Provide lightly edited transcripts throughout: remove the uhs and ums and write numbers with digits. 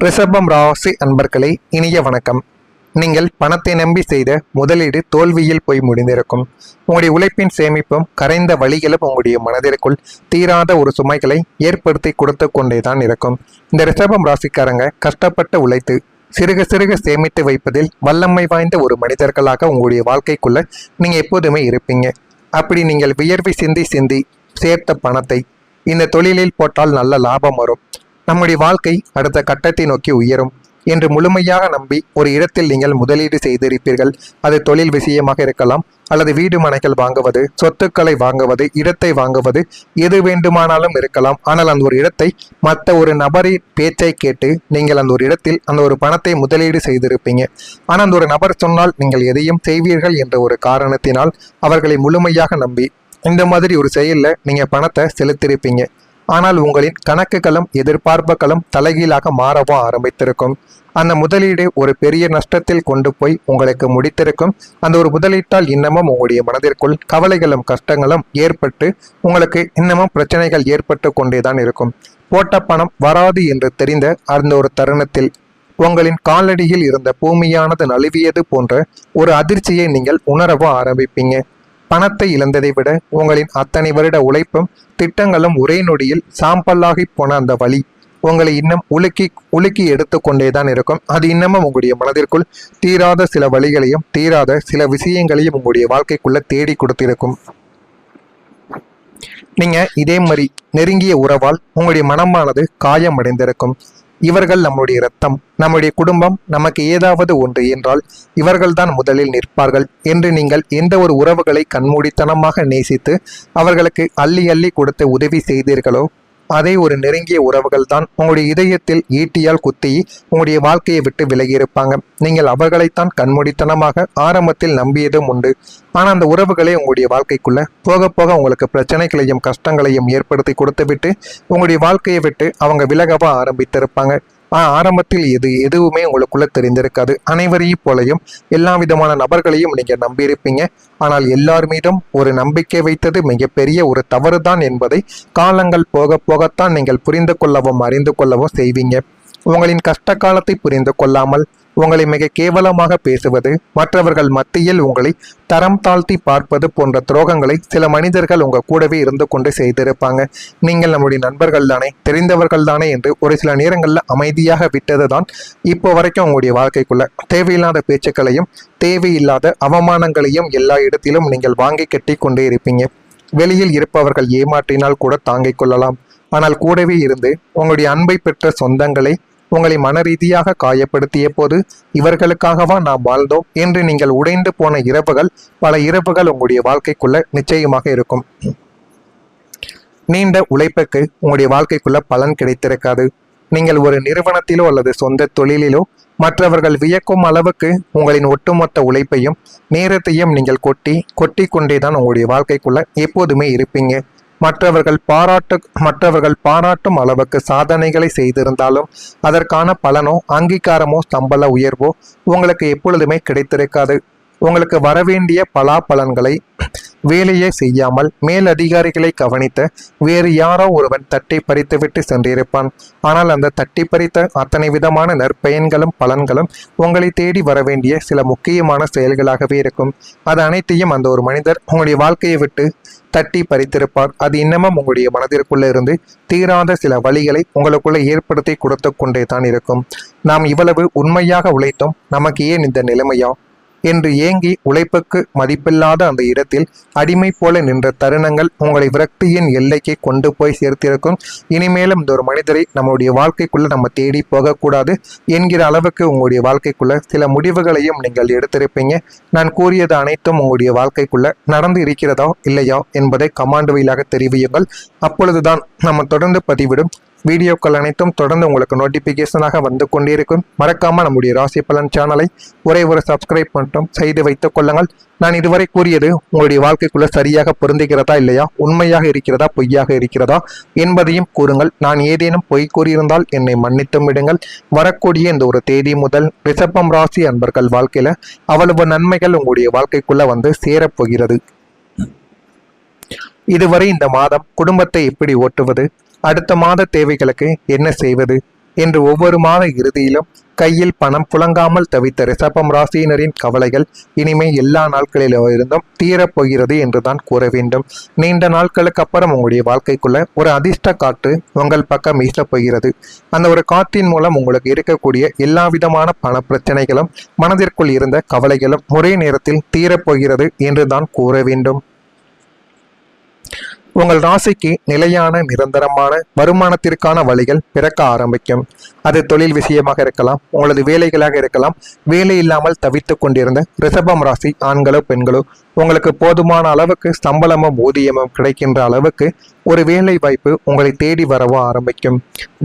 ரிஷபம் ராசி அன்பர்களே, இனிய வணக்கம். நீங்கள் பணத்தை நம்பி செய்த முதலீடு தோல்வியில் போய் முடிந்திருக்கும். உங்களுடைய உழைப்பின் சேமிப்பும் கரைந்த வழிகளும் உங்களுடைய மனதிற்குள் தீராத ஒரு சுமைகளை ஏற்படுத்தி கொடுத்து கொண்டேதான் இருக்கும். இந்த ரிஷபம் ராசிக்காரங்க கஷ்டப்பட்டு உழைத்து சிறுக சிறுக சேமித்து வைப்பதில் வல்லமை வாய்ந்த ஒரு மனிதர்களாக உங்களுடைய வாழ்க்கைக்குள்ள நீங்க எப்போதுமே இருப்பீங்க. அப்படி நீங்கள் வியர்வை சிந்தி சிந்தி சேர்த்த பணத்தை இந்த தொழிலில் போட்டால் நல்ல லாபம் வரும், நம்முடைய வாழ்க்கை அடுத்த கட்டத்தை நோக்கி உயரும் என்று முழுமையாக நம்பி ஒரு இடத்தில் நீங்கள் முதலீடு செய்திருப்பீர்கள். அது தொழில் விஷயமாக இருக்கலாம், அல்லது வீடு மனைகள் வாங்குவது, சொத்துக்களை வாங்குவது, இடத்தை வாங்குவது, எது வேண்டுமானாலும் இருக்கலாம். ஆனால் அந்த ஒரு இடத்தை மற்ற ஒரு நபரின் பேச்சை கேட்டு நீங்கள் அந்த ஒரு இடத்தில் அந்த ஒரு பணத்தை முதலீடு செய்திருப்பீங்க. ஆனால் அந்த ஒரு நபர் சொன்னால் நீங்கள் எதையும் செய்வீர்கள் என்ற ஒரு காரணத்தினால் அவர்களை முழுமையாக நம்பி இந்த மாதிரி ஒரு செயலில் நீங்கள் பணத்தை செலுத்தியிருப்பீங்க. ஆனால் உங்களின் கணக்குகளும் எதிர்பார்ப்புகளும் தலைகீழாக மாறவும் ஆரம்பித்திருக்கும். அந்த முதலீடு ஒரு பெரிய நஷ்டத்தில் கொண்டு போய் உங்களுக்கு முடித்திருக்கும். அந்த ஒரு முதலீட்டால் இன்னமும் உங்களுடைய மனதிற்குள் கவலைகளும் கஷ்டங்களும் ஏற்பட்டு உங்களுக்கு இன்னமும் பிரச்சனைகள் ஏற்பட்டு கொண்டேதான் இருக்கும். போட்ட பணம் வராது என்று தெரிந்த அந்த ஒரு தருணத்தில் உங்களின் காலடியில் இருந்த பூமியானது நழுவியது போன்ற ஒரு அதிர்ச்சியை நீங்கள் உணரவும் ஆரம்பிப்பீங்க. பணத்தை இழந்ததை விட உங்களின் அத்தனை வருட உழைப்பும் திட்டங்களும் ஒரே நொடியில் சாம்பலாகி போன அந்த வழி உங்களை இன்னும் உலுக்கி எடுத்து கொண்டேதான் இருக்கும். அது இன்னமும் உங்களுடைய மனதிற்குள் தீராத சில வழிகளையும் தீராத சில விஷயங்களையும் உங்களுடைய வாழ்க்கைக்குள்ள தேடி கொடுத்திருக்கும். நீங்க இதே மாதிரி நெருங்கிய உறவால் உங்களுடைய மனமானது காயமடைந்திருக்கும். இவர்கள் நம்முடைய இரத்தம், நம்முடைய குடும்பம், நமக்கு ஏதாவது ஒன்று என்றால் இவர்கள்தான் முதலில் நிற்பார்கள் என்று நீங்கள் எந்த ஒரு உறவுகளை கண்மூடித்தனமாக நேசித்து அவர்களுக்கு அள்ளி அள்ளி கொடுத்து உதவி செய்தீர்களோ அதே ஒரு நெருங்கிய உறவுகள் தான் உங்களுடைய இதயத்தில் ஈட்டியால் குத்தி உங்களுடைய வாழ்க்கையை விட்டு விலகியிருப்பாங்க. நீங்கள் அவர்களைத்தான் கண்மூடித்தனமாக ஆரம்பத்தில் நம்பியதும் உண்டு. ஆனால் அந்த உறவுகளே உங்களுடைய வாழ்க்கைக்குள்ள போக போக உங்களுக்கு பிரச்சனைகளையும் கஷ்டங்களையும் ஏற்படுத்தி கொடுத்து விட்டு உங்களுடைய வாழ்க்கையை விட்டு அவங்க விலகவா ஆரம்பித்திருப்பாங்க. ஆரம்பத்தில் எதுவுமே உங்களுக்குள்ள தெரிந்திருக்காது. அனைவரையும் போலையும் எல்லா விதமான நபர்களையும் நீங்க நம்பியிருப்பீங்க. ஆனால் எல்லார் மீதும் ஒரு நம்பிக்கை வைத்தது மிகப்பெரிய ஒரு தவறுதான் என்பதை காலங்கள் போக போகத்தான் நீங்கள் புரிந்து கொள்ளவும் அறிந்து கொள்ளவும் செய்வீங்க. உங்களின் கஷ்ட காலத்தை புரிந்து கொள்ளாமல் உங்களை மிக கேவலமாக பேசுவது, மற்றவர்கள் மத்தியில் உங்களை தரம் தாழ்த்தி பார்ப்பது போன்ற துரோகங்களை சில மனிதர்கள் உங்க கூடவே இருந்து கொண்டு செய்திருப்பாங்க. நீங்கள் நம்முடைய நண்பர்கள் தானே, தெரிந்தவர்கள் தானே என்று ஒரு சில நேரங்களில் அமைதியாக விட்டது தான் இப்போ வரைக்கும் உங்களுடைய வாழ்க்கைக்குள்ள தேவையில்லாத பேச்சுக்களையும் தேவையில்லாத அவமானங்களையும் எல்லா இடத்திலும் நீங்கள் வாங்கி கட்டி கொண்டே இருப்பீங்க. வெளியில் இருப்பவர்கள் ஏமாற்றினால் கூட தாங்கிக் கொள்ளலாம். ஆனால் கூடவே இருந்து உங்களுடைய அன்பை பெற்ற சொந்தங்களை உங்களை மன ரீதியாக காயப்படுத்திய போது இவர்களுக்காகவா நாம் வாழ்ந்தோம் என்று நீங்கள் உடைந்து போன இரவுகள் பல இரவுகள் உங்களுடைய வாழ்க்கைக்குள்ள நிச்சயமாக இருக்கும். நீண்ட உழைப்புக்கு உங்களுடைய வாழ்க்கைக்குள்ள பலன் கிடைத்திருக்காது. நீங்கள் ஒரு நிறுவனத்திலோ அல்லது சொந்த தொழிலிலோ மற்றவர்கள் வியக்கும் அளவுக்கு உங்களின் ஒட்டுமொத்த உழைப்பையும் நேரத்தையும் நீங்கள் கொட்டி கொண்டேதான் உங்களுடைய வாழ்க்கைக்குள்ள எப்போதுமே இருப்பீங்க. மற்றவர்கள் பாராட்டும் அளவுக்கு சாதனைகளை செய்திருந்தாலும் அதற்கான பலனோ அங்கீகாரமோ சம்பள உயர்வோ உங்களுக்கு எப்பொழுதுமே கிடைத்திருக்காது. உங்களுக்கு வரவேண்டிய பலாபலன்களை வேலையை செய்யாமல் மேல் அதிகாரிகளை கவனித்த வேறு யாரோ ஒருவன் தட்டி பறித்துவிட்டு சென்றிருப்பான். ஆனால் அந்த தட்டி பறித்த அத்தனை விதமான நற்பயன்களும் பலன்களும் உங்களை தேடி வரவேண்டிய சில முக்கியமான செயல்களாகவே இருக்கும். அது அனைத்தையும் அந்த ஒரு மனிதர் உங்களுடைய வாழ்க்கையை விட்டு தட்டி பறித்திருப்பார். அது இன்னமும் உங்களுடைய மனதிற்குள்ள இருந்து தீராத சில வழிகளை உங்களுக்குள்ள ஏற்படுத்தி கொடுத்து கொண்டே தான் இருக்கும். நாம் இவ்வளவு உண்மையாக உழைத்தோம், நமக்கு ஏன் இந்த நிலைமையா என்று ஏங்கி உழைப்புக்கு மதிப்பில்லாத அந்த இடத்தில் அடிமை போல நின்ற தருணங்கள் உங்களை விரக்தியின் எல்லைக்கு கொண்டு போய் சேர்த்திருக்கும். இனிமேலும் இந்த ஒரு மனிதரை நம்முடைய வாழ்க்கைக்குள்ள நம்ம தேடி போகக்கூடாது என்கிற அளவுக்கு உங்களுடைய வாழ்க்கைக்குள்ள சில முடிவுகளையும் நீங்கள் எடுத்திருப்பீங்க. நான் கூறியது அனைத்தும் உங்களுடைய வாழ்க்கைக்குள்ள நடந்து இருக்கிறதா இல்லையா என்பதை கமாண்ட் வழியாக தெரிவியுங்கள். அப்பொழுதுதான் நம்ம தொடர்ந்து பதிவிடும் வீடியோக்கள் அனைத்தும் தொடர்ந்து உங்களுக்கு நோட்டிபிகேஷனாக வந்து கொண்டிருக்கும். மறக்காம நம்முடைய ராசி பலன் சேனலை ஒரே ஒரு சப்ஸ்கிரைப் மட்டும் செய்து வைத்துக் கொள்ளுங்கள். நான் இதுவரை கூறியது உங்களுடைய வாழ்க்கைக்குள்ள சரியாக பொருந்துகிறதா இல்லையா, உண்மையாக இருக்கிறதா பொய்யாக இருக்கிறதா என்பதையும் கூறுங்கள். நான் ஏதேனும் பொய் கூறியிருந்தால் என்னை மன்னித்தும் விடுங்கள். வரக்கூடிய இந்த ஒரு தேதி முதல் ரிஷபம் ராசி அன்பர்கள் வாழ்க்கையில அவ்வளவு நன்மைகள் உங்களுடைய வாழ்க்கைக்குள்ள வந்து சேரப்போகிறது. இதுவரை இந்த மாதம் குடும்பத்தை எப்படி ஓட்டுவது, அடுத்த மாத தேவைகளுக்கு என்ன செய்வது, என்று ஒவ்வொரு மாத இறுதியிலும் கையில் பணம் புழங்காமல் தவித்த ரிஷபம் ராசியினரின் கவலைகள் இனிமே எல்லா நாட்களிலும் இருந்தும் தீரப்போகிறது என்றுதான் கூற வேண்டும். நீண்ட நாட்களுக்கு அப்புறம் உங்களுடைய வாழ்க்கைக்குள்ள ஒரு அதிர்ஷ்ட காற்று உங்கள் பக்கம் வீசப் போகிறது. அந்த ஒரு காற்றின் மூலம் உங்களுக்கு இருக்கக்கூடிய எல்லா விதமான பண பிரச்சனைகளும் மனதிற்குள் இருந்த கவலைகளும் ஒரே நேரத்தில் தீரப்போகிறது என்றுதான் கூற வேண்டும். உங்கள் ராசிக்கு நிலையான நிரந்தரமான வருமானத்திற்கான வழிகள் பிறக்க ஆரம்பிக்கும். அது தொழில் விஷயமாக இருக்கலாம், உங்களது வேலைகளாக இருக்கலாம். வேலை இல்லாமல் தவித்துக் கொண்டிருந்த ரிஷபம் ராசி ஆண்களோ பெண்களோ உங்களுக்கு போதுமான அளவுக்கு சம்பளமும் ஊதியமும் கிடைக்கின்ற அளவுக்கு ஒரு வேலை வாய்ப்பு உங்களை தேடி வரவோ ஆரம்பிக்கும்.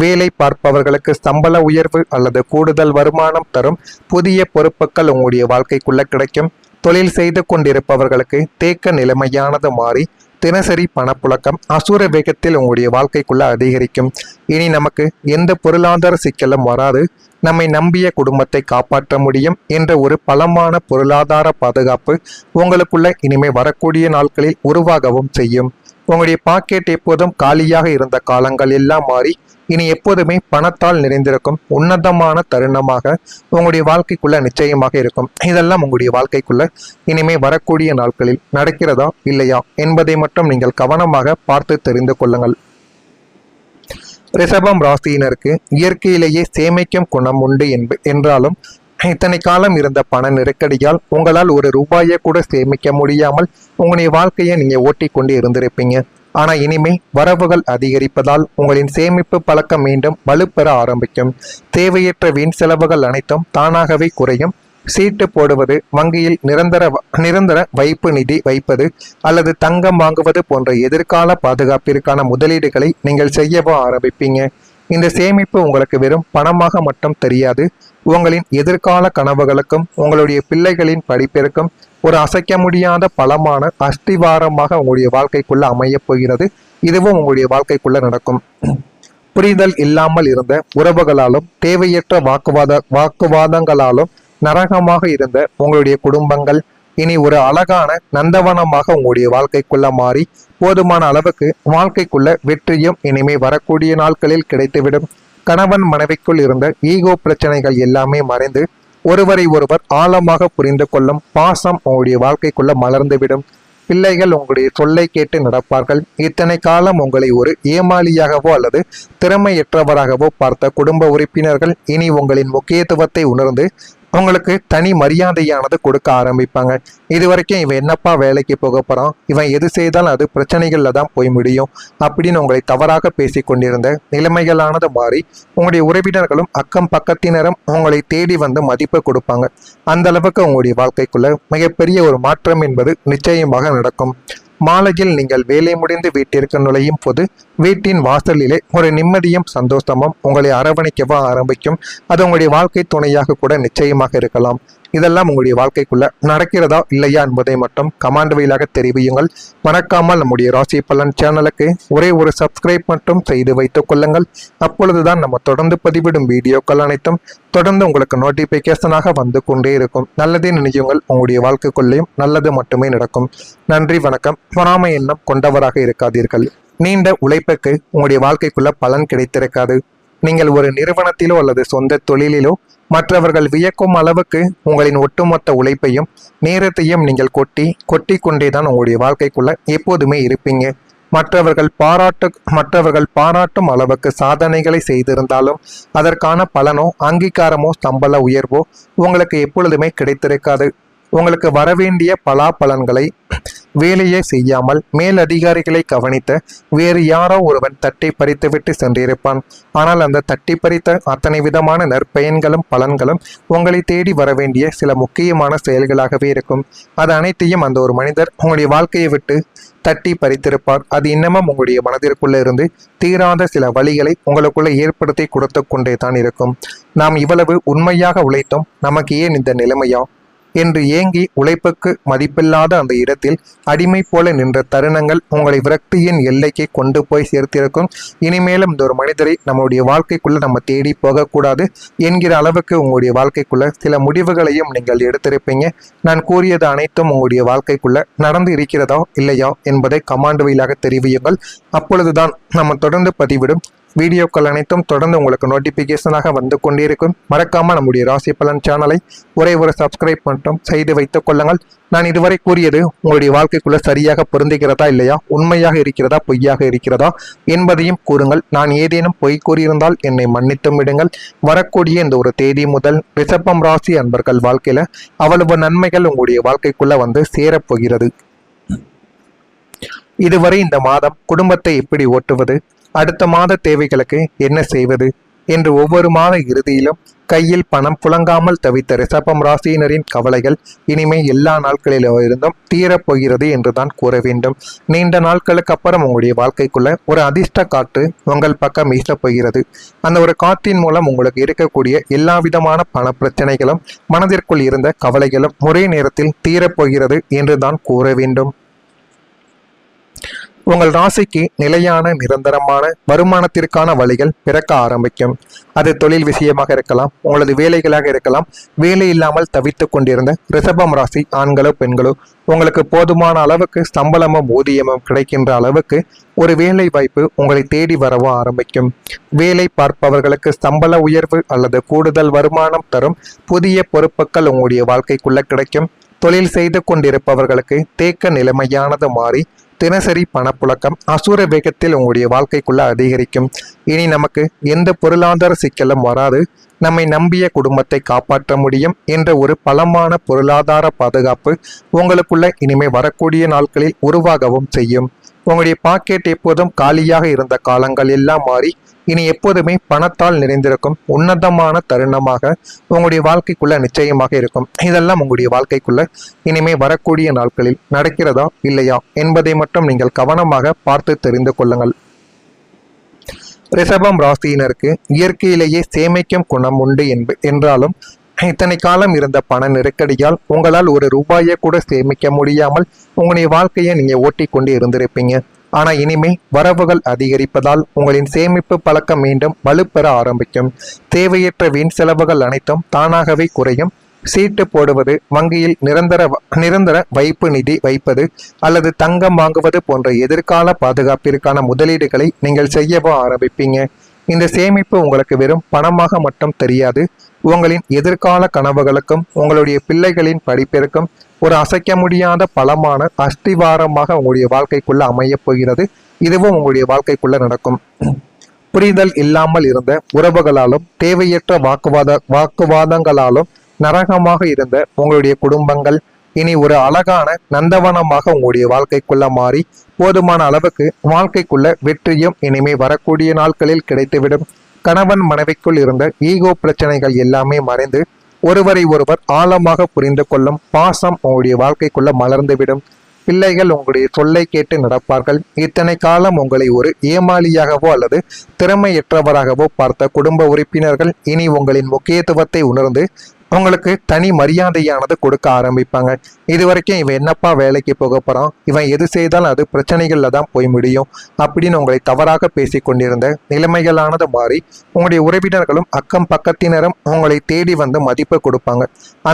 வேலை பார்ப்பவர்களுக்கு சம்பள உயர்வு அல்லது கூடுதல் வருமானம் தரும் புதிய பொறுப்புகள் உங்களுடைய வாழ்க்கைக்குள்ள கிடைக்கும். தொழில் செய்து கொண்டிருப்பவர்களுக்கு தேக்க நிலைமையானது மாறி தினசரி பணப்புழக்கம் அசுர வேகத்தில் உங்களுடைய வாழ்க்கைக்குள்ள அதிகரிக்கும். இனி நமக்கு எந்த பொருளாதார சிக்கலும் வராது, நம்மை நம்பிய குடும்பத்தை காப்பாற்ற முடியும் என்ற ஒரு பலமான பொருளாதார பாதுகாப்பு உங்களுக்குள்ள இனிமே வரக்கூடிய நாட்களில் உருவாகவும் செய்யும். உங்களுடைய பாக்கெட் எப்போதும் காலியாக இருந்த காலங்கள் எல்லாம் மாறி இனி எப்போதுமே பணத்தால் நிறைந்திருக்கும் உன்னதமான தருணமாக உங்களுடைய வாழ்க்கைக்குள்ள நிச்சயமாக இருக்கும். இதெல்லாம் உங்களுடைய வாழ்க்கைக்குள்ள இனிமே வரக்கூடிய நாட்களில் நடக்கிறதா இல்லையா என்பதை மட்டும் நீங்கள் கவனமாக பார்த்து தெரிந்து கொள்ளுங்கள். ரிஷபம் ராசியினருக்கு இயற்கையிலேயே சேமிக்கும் குணம் உண்டு என்றாலும் இத்தனை காலம் இருந்த பண நெருக்கடியால் உங்களால் ஒரு ரூபாயை கூட சேமிக்க முடியாமல் உங்களுடைய வாழ்க்கையை நீங்க ஓட்டிக்கொண்டு இருந்திருப்பீங்க. ஆனா இனிமே வரவுகள் அதிகரிப்பதால் உங்களின் சேமிப்பு பழக்கம் மீண்டும் வலுப்பெற ஆரம்பிக்கும். தேவையற்ற வீண் செலவுகள் அனைத்தும் தானாகவே குறையும். சீட்டு போடுவது, வங்கியில் நிரந்தர வைப்பு நிதி வைப்பது அல்லது தங்கம் வாங்குவது போன்ற எதிர்கால பாதுகாப்பிற்கான முதலீடுகளை நீங்கள் செய்யவோ ஆரம்பிப்பீங்க. இந்த சேமிப்பு உங்களுக்கு வெறும் பணமாக மட்டும் தெரியாது, உங்களின் எதிர்கால கனவுகளுக்கும் உங்களுடைய பிள்ளைகளின் படிப்பிற்கும் ஒரு அசைக்க முடியாத பலமான அஸ்திவாரமாக உங்களுடைய வாழ்க்கைக்குள்ள அமையப் போகிறது. இதுவும் உங்களுடைய வாழ்க்கைக்குள்ள நடக்கும். புரிதல் இல்லாமல் இருந்த உறவுகளாலும் தேவையற்ற வாக்குவாதங்களாலும் நரகமாக இருந்த உங்களுடைய குடும்பங்கள் இனி ஒரு அழகான நந்தவனமாக உங்களுடைய வாழ்க்கைக்குள்ள மாறி போதுமான அளவுக்கு வாழ்க்கைக்குள்ள வெற்றியும் இனிமே வரக்கூடிய நாட்களில் கிடைத்துவிடும். கணவன் மனைவிக்குள் இருந்த ஈகோ பிரச்சனைகள் எல்லாமே மறைந்து ஒருவரை ஒருவர் ஆழமாக புரிந்து கொள்ளும் பாசம் உங்களுடைய வாழ்க்கைக்குள்ள மலர்ந்துவிடும். பிள்ளைகள் உங்களுடைய சொல்லை கேட்டு நடப்பார்கள். இத்தனை காலம் உங்களை ஒரு ஏமாளியாகவோ அல்லது திறமையற்றவராகவோ பார்த்த குடும்ப உறுப்பினர்கள் இனி உங்களின் முக்கியத்துவத்தை உணர்ந்து உங்களுக்கு தனி மரியாதையானது கொடுக்க ஆரம்பிப்பாங்க. இது வரைக்கும் இவன் என்னப்பா வேலைக்கு போக போறான், இவன் எது செய்தாலும் அது பிரச்சனைகள்ல தான் போய் முடியும் அப்படின்னு உங்களை தவறாக பேசி கொண்டிருந்த நிலைமைகளானது மாறி உங்களுடைய உறவினர்களும் அக்கம் பக்கத்தினரும் உங்களை தேடி வந்து மதிப்பு கொடுப்பாங்க. அந்த அளவுக்கு உங்களுடைய வாழ்க்கைக்குள்ள மிகப்பெரிய ஒரு மாற்றம் என்பது நிச்சயமாக நடக்கும். மாலையில் நீங்கள் வேலை முடிந்து வீட்டிற்கு நுழையும் போது வீட்டின் வாசலிலே ஒரு நிம்மதியும் சந்தோஷமும் உங்களை அரவணைக்கவா ஆரம்பிக்கும். அது உங்களுடைய வாழ்க்கை துணையாக கூட நிச்சயமாக இருக்கலாம். இதெல்லாம் உங்களுடைய வாழ்க்கைக்குள்ள நடக்கிறதா இல்லையா என்பதை மட்டும் கமெண்ட் வழியாக தெரிவியுங்கள். மறக்காமல் நம்முடைய ராசி பலன் சேனலுக்கு ஒரே ஒரு சப்ஸ்கிரைப் மட்டும் செய்து வைத்துக் கொள்ளுங்கள். அப்பொழுதுதான் நம்ம தொடர்ந்து பதிவிடும் வீடியோக்கள் அனைத்தும் தொடர்ந்து உங்களுக்கு நோட்டிபிகேஷனாக வந்து கொண்டே இருக்கும். நல்லதே நினையுங்கள், உங்களுடைய வாழ்க்கைக்குள்ளேயும் நல்லது மட்டுமே நடக்கும். நன்றி, வணக்கம். பொறாமை எண்ணம் கொண்டவராக இருக்காதீர்கள். நீண்ட உழைப்புக்கு உங்களுடைய வாழ்க்கைக்குள்ள பலன் கிடைத்திருக்காது. நீங்கள் ஒரு நிறுவனத்திலோ அல்லது சொந்த தொழிலிலோ மற்றவர்கள் வியக்கும் அளவுக்கு உங்களின் ஒட்டுமொத்த உழைப்பையும் நேரத்தையும் நீங்கள் கொட்டி கொண்டேதான் உங்களுடைய வாழ்க்கைக்குள்ள எப்போதுமே இருப்பீங்க. மற்றவர்கள் பாராட்டும் அளவுக்கு சாதனைகளை செய்திருந்தாலும் அதற்கான பலனோ அங்கீகாரமோ சம்பள உயர்வோ உங்களுக்கு எப்பொழுதுமே கிடைத்திருக்காது. உங்களுக்கு வரவேண்டிய பலாபலன்களை வேலையை செய்யாமல் மேல் அதிகாரிகளை கவனித்த வேறு யாரோ ஒருவன் தட்டி பறித்துவிட்டு சென்றிருப்பான். ஆனால் அந்த தட்டி பறித்த அத்தனை விதமான நற்பயன்களும் பலன்களும் உங்களை தேடி வரவேண்டிய சில முக்கியமான செயல்களாகவே இருக்கும். அது அனைத்தையும் அந்த ஒரு மனிதர் உங்களுடைய வாழ்க்கையை விட்டு தட்டி பறித்திருப்பார். அது இன்னமும் உங்களுடைய மனதிற்குள்ள இருந்து தீராத சில வழிகளை உங்களுக்குள்ள ஏற்படுத்தி கொடுத்து கொண்டே தான் இருக்கும். நாம் இவ்வளவு உண்மையாக உழைத்தோம், நமக்கு ஏன் இந்த நிலைமையா என்று ஏங்கி உழைப்புக்கு மதிப்பில்லாத அந்த இடத்தில் அடிமை போல நின்ற தருணங்கள் உங்களை விரக்தியின் எல்லைக்கு கொண்டு போய் சேர்த்திருக்கும். இனிமேலும் இந்த ஒரு மனிதரை நம்முடைய வாழ்க்கைக்குள்ள நம்ம தேடி போகக்கூடாது என்கிற அளவுக்கு உங்களுடைய வாழ்க்கைக்குள்ள சில முடிவுகளையும் நீங்கள் எடுத்திருப்பீங்க. நான் கூறியது அனைத்தும் உங்களுடைய வாழ்க்கைக்குள்ள நடந்து இருக்கிறதா இல்லையா என்பதை கமாண்ட் வழியாக தெரிவியுங்கள். அப்பொழுதுதான் நம்ம தொடர்ந்து பதிவிடும் வீடியோக்கள் அனைத்தும் தொடர்ந்து உங்களுக்கு நோட்டிபிகேஷனாக வந்து கொண்டிருக்கும். மறக்காம நம்முடைய ராசி பலன் சேனலை ஒரே ஒரு சப்ஸ்கிரைப் மட்டும் செய்து வைத்துக் கொள்ளுங்கள். நான் இதுவரை கூறியது உங்களுடைய வாழ்க்கைக்குள்ள சரியாக பொருந்துகிறதா இல்லையா, உண்மையாக இருக்கிறதா பொய்யாக இருக்கிறதா என்பதையும் கூறுங்கள். நான் ஏதேனும் பொய் கூறியிருந்தால் என்னை மன்னித்தும் விடுங்கள். வரக்கூடிய இந்த ஒரு தேதி முதல் ரிஷபம் ராசி அன்பர்கள் வாழ்க்கையில அவ்வளவு நன்மைகள் உங்களுடைய வாழ்க்கைக்குள்ள வந்து சேரப்போகிறது. இதுவரை இந்த மாதம் குடும்பத்தை எப்படி ஓட்டுவது, அடுத்த மாத தேவைகளுக்கு என்ன செய்வது என்று ஒவ்வொரு மாத இறுதியிலும் கையில் பணம் புழங்காமல் தவித்த ரிஷபம் ராசியினரின் கவலைகள் இனிமே எல்லா நாட்களிலும் இருந்தும் தீரப்போகிறது என்றுதான் கூற வேண்டும். நீண்ட நாட்களுக்கு அப்புறம் உங்களுடைய வாழ்க்கைக்குள்ள ஒரு அதிர்ஷ்ட காற்று உங்கள் பக்கம் வீசப்போகிறது. அந்த ஒரு காற்றின் மூலம் உங்களுக்கு இருக்கக்கூடிய எல்லா விதமான பண பிரச்சனைகளும் மனதிற்குள் இருந்த கவலைகளும் ஒரே நேரத்தில் தீரப்போகிறது என்றுதான் கூற வேண்டும். உங்கள் ராசிக்கு நிலையான நிரந்தரமான வருமானத்திற்கான வழிகள் பிறக்க ஆரம்பிக்கும். அது தொழில் விஷயமாக இருக்கலாம், உங்களது வேலைகளாக இருக்கலாம். வேலை இல்லாமல் தவித்துக் கொண்டிருந்த ரிஷபம் ராசி ஆண்களோ பெண்களோ உங்களுக்கு போதுமான அளவுக்கு சம்பளமும் ஊதியமும் கிடைக்கின்ற அளவுக்கு ஒரு வேலை வாய்ப்பு உங்களை தேடி வரவோ ஆரம்பிக்கும். வேலை பார்ப்பவர்களுக்கு சம்பள உயர்வு அல்லது கூடுதல் வருமானம் தரும் புதிய பொறுப்புகள் உங்களுடைய வாழ்க்கைக்குள்ள கிடைக்கும். தொழில் செய்து கொண்டிருப்பவர்களுக்கு தேக்க நிலைமையானது மாறி தினசரி பணப்புழக்கம் அசுர வேகத்தில் உங்களுடைய வாழ்க்கைக்குள்ள அதிகரிக்கும். இனி நமக்கு எந்த பொருளாதார சிக்கலும் வராது, நம்மை நம்பிய குடும்பத்தை காப்பாற்ற முடியும் என்ற ஒரு பலமான பொருளாதார பாதுகாப்பு உங்களுக்குள்ள இனிமே வரக்கூடிய நாட்களில் உருவாகவும் செய்யும். உங்களுடைய பாக்கெட் எப்போதும் காலியாக இருந்த காலங்கள் எல்லாம் மாறி இனி எப்போதுமே பணத்தால் நிறைந்திருக்கும் உன்னதமான தருணமாக உங்களுடைய வாழ்க்கைக்குள்ள நிச்சயமாக இருக்கும். இதெல்லாம் உங்களுடைய வாழ்க்கைக்குள்ள இனிமே வரக்கூடிய நாட்களில் நடக்கிறதா இல்லையா என்பதை மட்டும் நீங்கள் கவனமாக பார்த்து தெரிந்து கொள்ளுங்கள். ரிஷபம் ராசியினருக்கு இயற்கையிலேயே சேமிக்கும் குணம் உண்டு என்றாலும் இத்தனை காலம் இருந்த பண நெருக்கடியால் உங்களால் ஒரு ரூபாயை கூட சேமிக்க முடியாமல் உங்களுடைய வாழ்க்கையை நீங்க ஓட்டிக்கொண்டு இருந்திருப்பீங்க. ஆனா இனிமே வரவுகள் அதிகரிப்பதால் உங்களின் சேமிப்பு பழக்கம் மீண்டும் வலுப்பெற ஆரம்பிக்கும். தேவையற்ற வீண் செலவுகள் அனைத்தும் தானாகவே குறையும். சீட்டு போடுவது, வங்கியில் நிரந்தர வைப்பு நிதி வைப்பது அல்லது தங்கம் வாங்குவது போன்ற எதிர்கால பாதுகாப்பிற்கான முதலீடுகளை நீங்கள் செய்யவோ ஆரம்பிப்பீங்க. இந்த சேமிப்பு உங்களுக்கு வெறும் பணமாக மட்டும் தெரியாது, உங்களின் எதிர்கால கனவுகளுக்கும் உங்களுடைய பிள்ளைகளின் படிப்பிற்கும் ஒரு அசைக்க முடியாத பலமான அஸ்திவாரமாக உங்களுடைய வாழ்க்கைக்குள்ள அமைய போகிறது. இதுவும் உங்களுடைய வாழ்க்கைக்குள்ள நடக்கும். புரிதல் இல்லாமல் இருந்த உறவுகளாலும் தேவையற்ற வாக்குவாதங்களாலும் நரகமாக இருந்த உங்களுடைய குடும்பங்கள் இனி ஒரு அழகான நந்தவனமாக உங்களுடைய வாழ்க்கைக்குள்ள மாறி போதுமான அளவுக்கு வாழ்க்கைக்குள்ள வெற்றியும் இனிமே வரக்கூடிய நாட்களில் கிடைத்துவிடும். கணவன் மனைவிக்குள் இருந்த ஈகோ பிரச்சனைகள் எல்லாமே மறைந்து ஒருவரை ஒருவர் ஆழமாக புரிந்து கொள்ளும் பாசம் உங்களுடைய வாழ்க்கைக்குள்ள மலர்ந்துவிடும். பிள்ளைகள் உங்களுடைய சொல்லை கேட்டு நடப்பார்கள். இத்தனை காலம் உங்களை ஒரு ஏமாளியாகவோ அல்லது திறமையற்றவராகவோ பார்த்த குடும்ப உறுப்பினர்கள் இனி உங்களின் முக்கியத்துவத்தை உணர்ந்து உங்களுக்கு தனி மரியாதையானது கொடுக்க ஆரம்பிப்பாங்க. இதுவரைக்கும் இவன் என்னப்பா வேலைக்கு போக போறான், இவன் எது செய்தாலும் அது பிரச்சனைகள்ல தான் போய் முடியும் அப்படின்னு உங்களை தவறாக பேசி கொண்டிருந்த நிலைமைகளானது மாறி உங்களுடைய உறவினர்களும் அக்கம் பக்கத்தினரும் உங்களை தேடி வந்து மதிப்பு கொடுப்பாங்க.